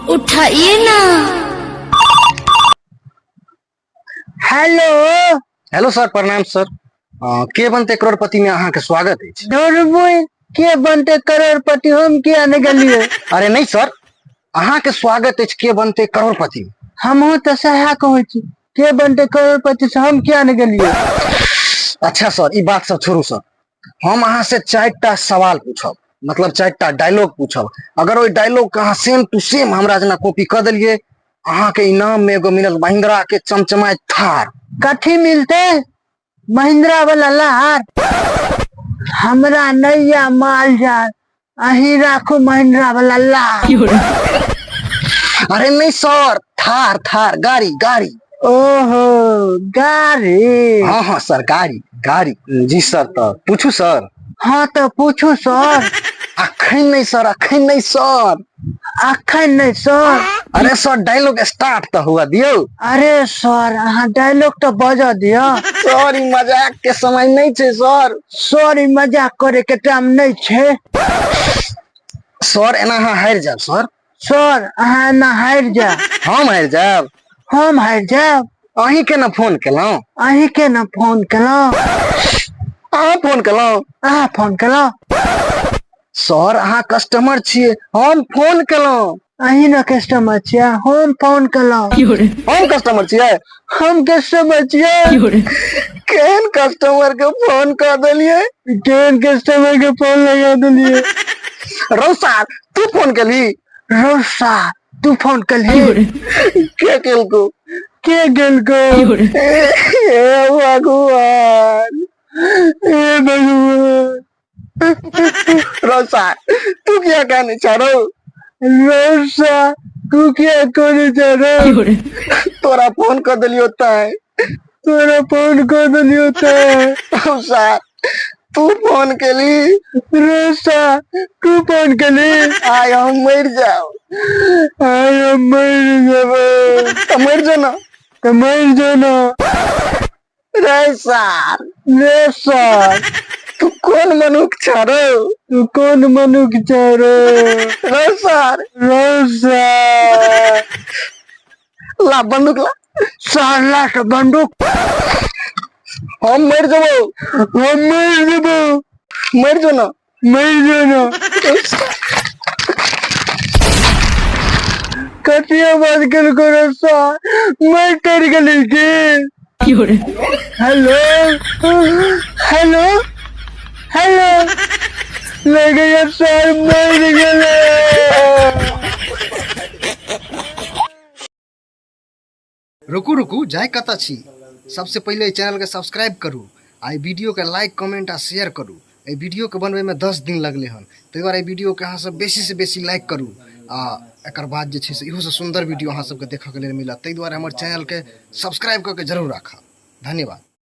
उठाइए ना। Hello hello sir, प्रणाम सर। के बनते करोड़पति में अहाँ के स्वागत है। डोरबुई के बनते करोड़पति हम किया नहीं गलिए। अरे नहीं सर, अहाँ के स्वागत है के बनते करोड़पति में। हम तो सहा कहै छी के बनते करोड़पति से हम किया नहीं गलिए। अच्छा सर, ये बात सब छोड़ू सर। हम अहाँ से 4टा सवाल पूछब, मतलब 4टा डायलॉग पूछब। अगर वो डायलॉग के अहाँ सेम टू सेम हमरा जना कॉपी कर दिलिए, अहाँ के इनाम में एगो मिलल महिंद्रा के चमचमाए थार। कथी मिलते? महिंद्रा वाला लार। हमरा नैया माल जाल अही राखो महिंद्रा वाला लार। अरे नहीं सर, थार थार गाड़ी गाड़ी। ओहो गाड़ी। हाँ हाँ सर, गाड़ी गाड़ी। जी सर, तो पूछू सर। हाँ तो पूछू सर। अखन नहीं सर, अखन नहीं सर। अखन नहीं सर। अरे सर, डायलॉग स्टार्ट तो हुआ दियो। अरे सर अहाँ डायलॉग तो बजा दिया। सर, ई मजाक के समय नहीं छे सर। सर ई मजाक करे के टाइम नहीं छे। सर एना अहाँ हारि जाब सर। सर अहाँ ना हारि जा। हम हारि जाब? हम हारि जाब। अहीं के ना फोन केलौं। अहीं के ना फोन केलौं। अहाँ फोन केलौं। अहाँ फोन केलौं। सर अहाँ कस्टमर छियै, हम फोन केलौं। अहीं ना कस्टमर छियै, हम फोन केलौं। हम कस्टमर छियै। हम कस्टमर छियै। केहन कस्टमर के फोन कर देलिए। केहन कस्टमर के फोन लगा देलिए। रौसा तू फोन केली। रोसा तू फोन केलही। के केलको? के गेलको? हे भगवान, ए भगवान। रौसा तू क्या कहने चाह रहा हो? रोसा तू क्या करने जा रहा है? तोरा फोन कर दिली होता है। तोरा फोन कर दिली होता है। रौसा तू फोन केली। रोसा तू फोन केली। आय हम मर जाओ। आय हम मर जाबो। तो मर जा ना। तो मर जा ना। रे सर, रे सर तू कौन मनुख छा रो? तू कौन मनुख छा रो? रे सर, रोसा ला बंदूक ला। सर लाठ बंदूक। हम मर जाबो। हम मर जाबो। मर जो ना। मर जा ना। कतिया बात कर करो सा मैं कर गली के। हेलो हेलो हेलो लगे यार सर मर गए। रुकू रुकू, जाय कता छी। सबसे पहले चैनल के सब्सक्राइब करू, आई वीडियो के लाइक कमेंट आ शेयर करू। ए वीडियो के बनवे में 10 दिन लगले हन, ताहि दुआरे वीडियो के अहाँ सब बेसी से बेसी लाइक करू। आ एकर बाद जे छै से इहो से सुंदर वीडियो अहाँ सबके देखऽ के लेल मिलत, ताहि दुआरे हमर चैनल के सब्सक्राइब करके जरूर राखब। धन्यवाद।